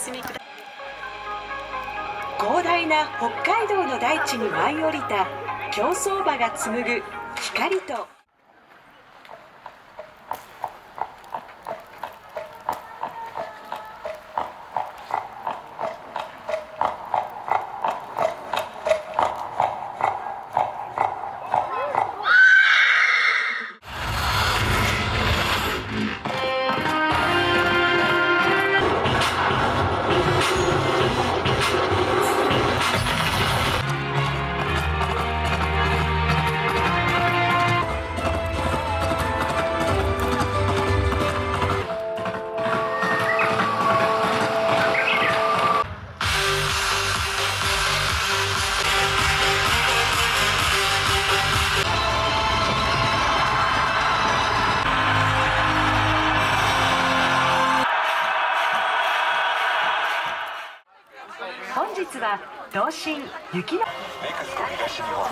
進みください。広大な北海道の大地に舞い降りた競走馬が紡ぐ光と本日は同心雪のネクスコ東日本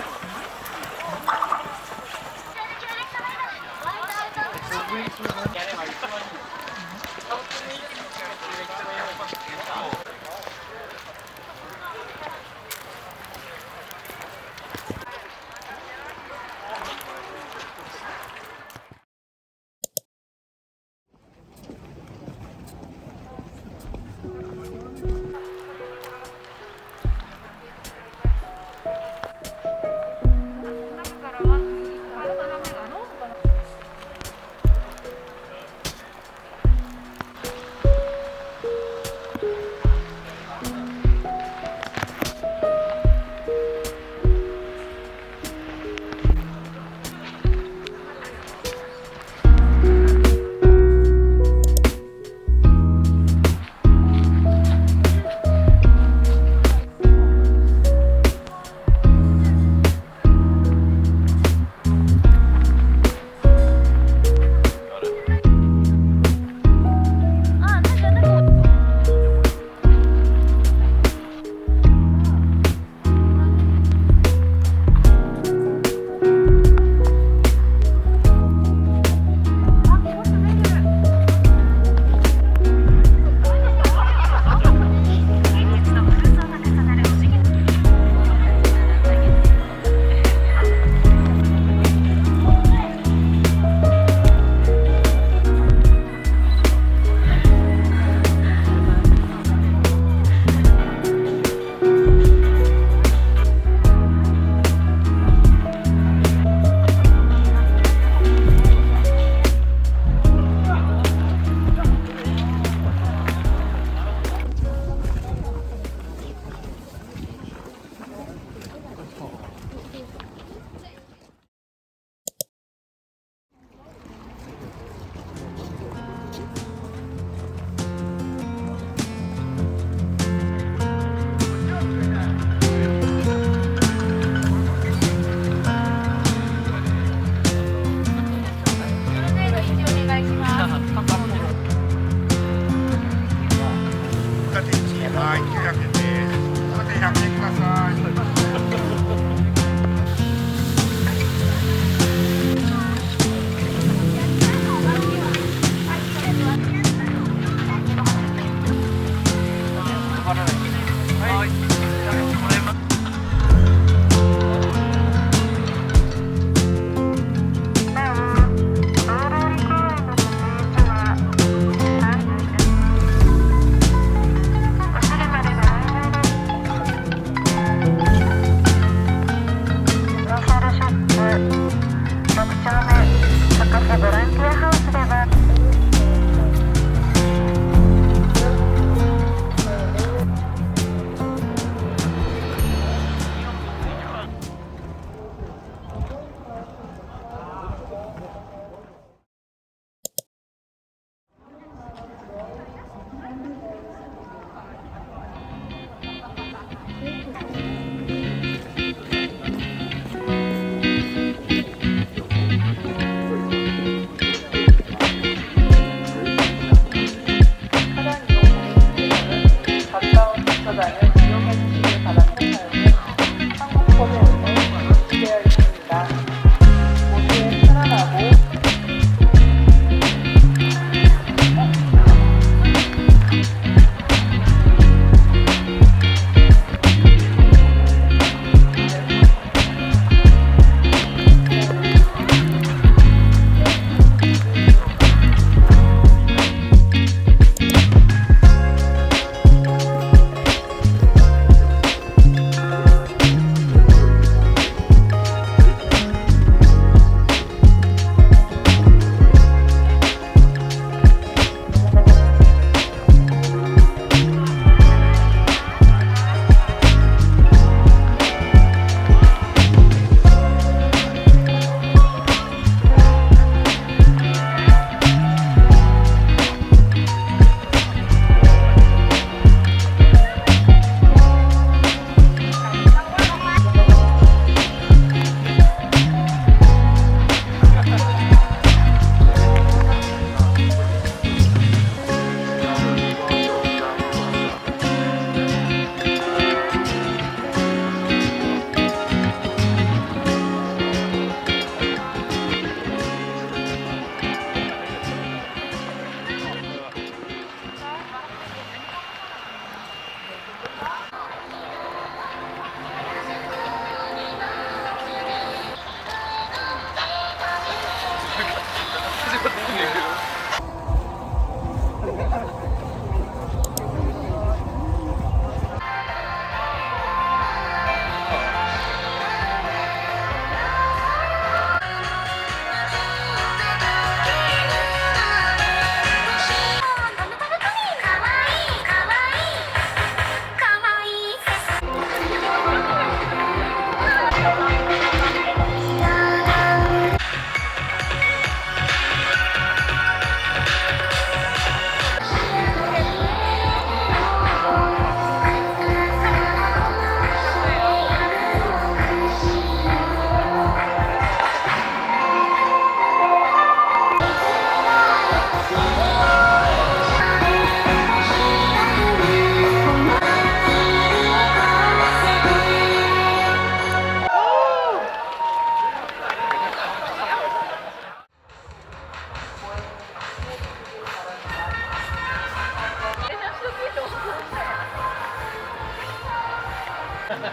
I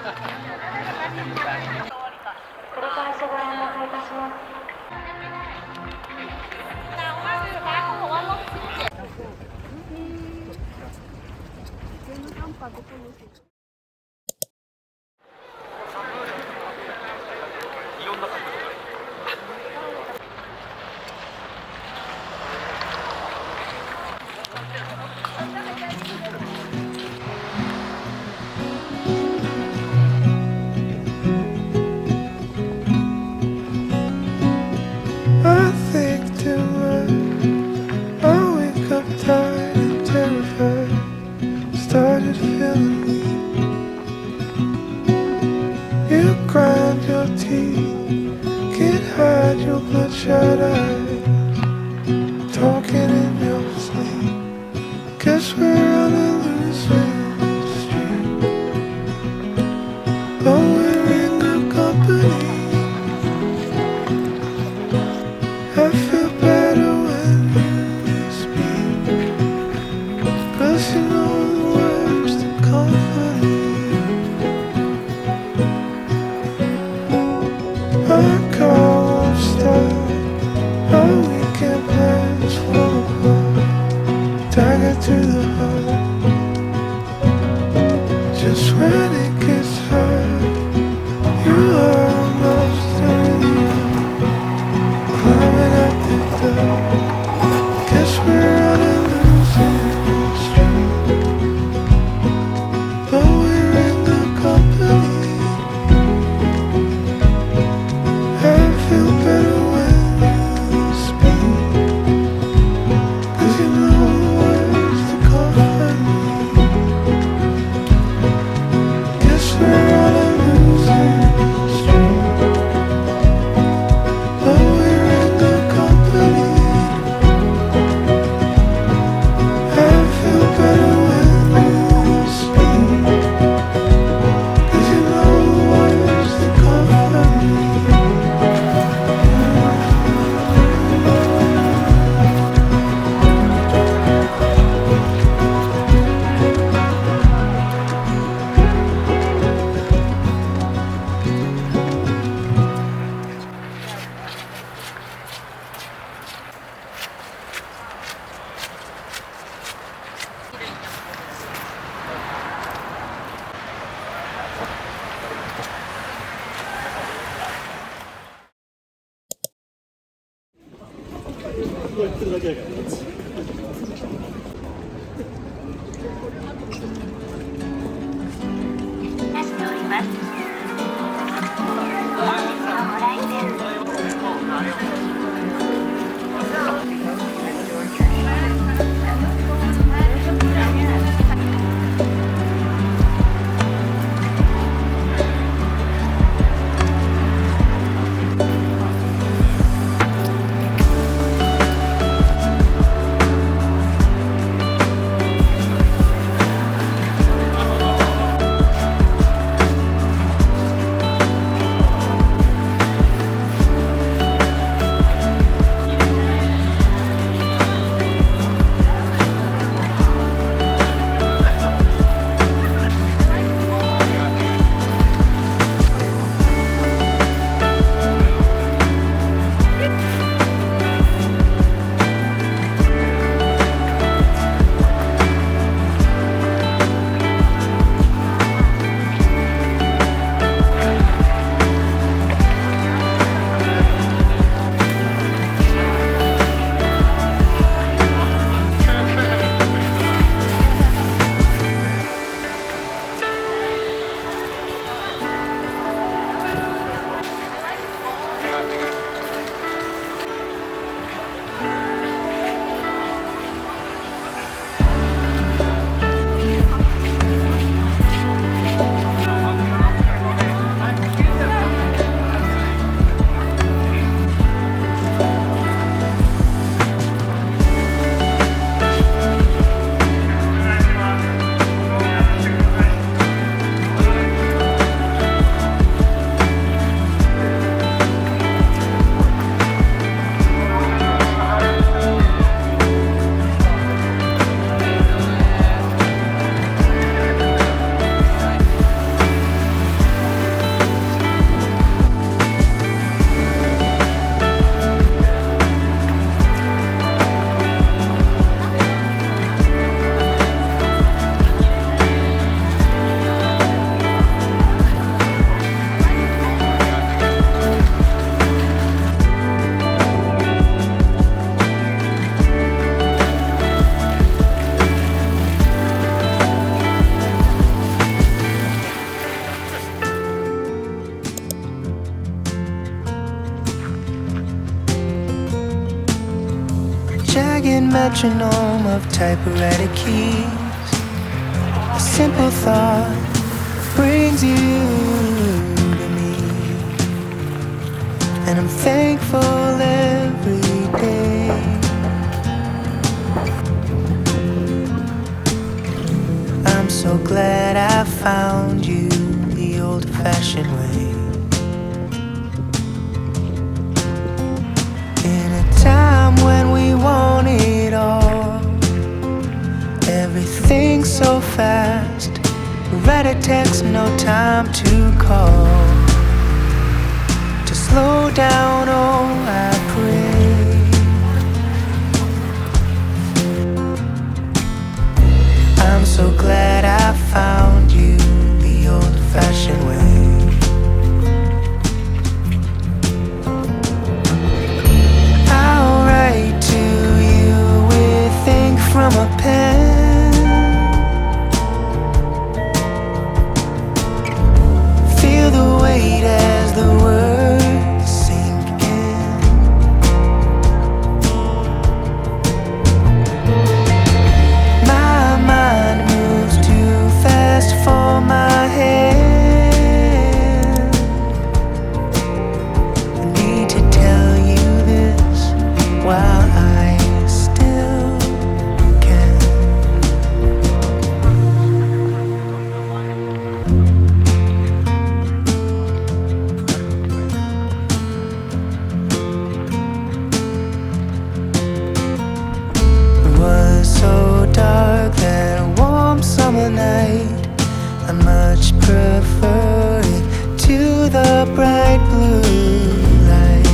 think too much. I wake up tired and terrified. Started feeling weak. You grind your teeth, can't hide your bloodshot eyes. Talking in your sleep. Guess we're on a losing streak. But we're in good company. I feel better when you speak. 'Cause you know the words to comfort me. Our car won't start. Our weekend plans fall apart. Dagger to the heart. Just when it gets hard, you are a monster in the arm. Climbing up the door. Guess we're on a losing streak. But we're in good company. I feel better when you speak. 'Cause you know the words to comfort me. Guess we're on a losing streak. But we're in good company. I feel better when you speak. 'Cause you know the words to comfort me. jagged metronome of typewriter keys. A simple thought brings you to me, and I'm thankful every day. I'm so glad I found you the old-fashioned way. In a time when we want it all, everything so fast. Write a text, no time to call. To slow down, oh, I pray. I'm so glad I found you the old-fashioned way. I'll write to you with ink from a pen. Feel the weight as the words sink in. My mind moves too fast for my hand. I need to tell you this while I still can. It was so dark that warm summer night. I much prefer it to the bright blue light.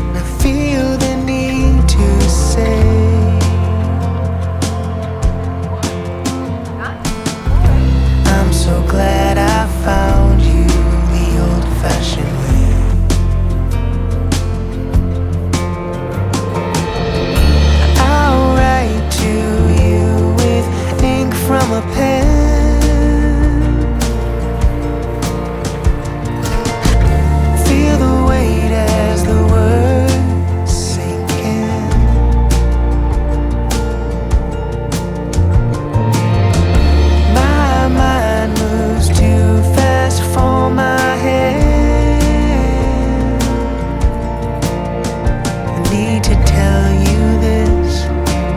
And I feel the need to say, I'm so glad I found you the old-fashioned way. I'll write to you with ink from a pen. Feel the weight as the words sink in. My mind moves too fast for my hand. I need to tell you this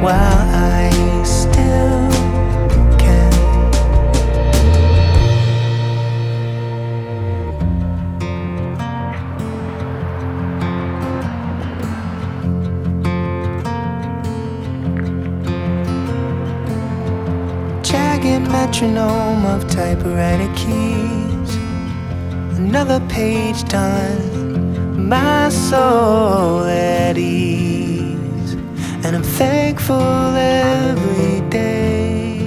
while I still can. Jagged metronome of typewriter keys. Another page done, my soul at ease. And I'm thankful every day.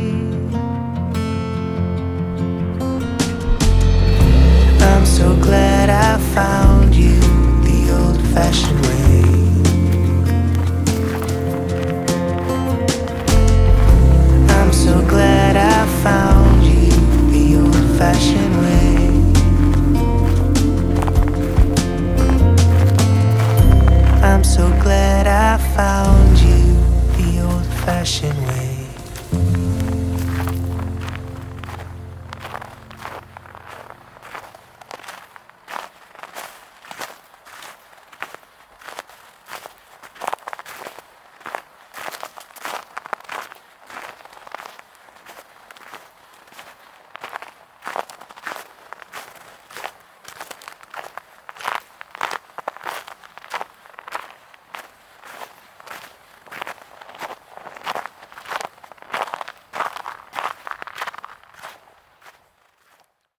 I'm so glad I found you the old-fashioned way. I'm so glad I found you the old-fashioned way. I'm so glad I found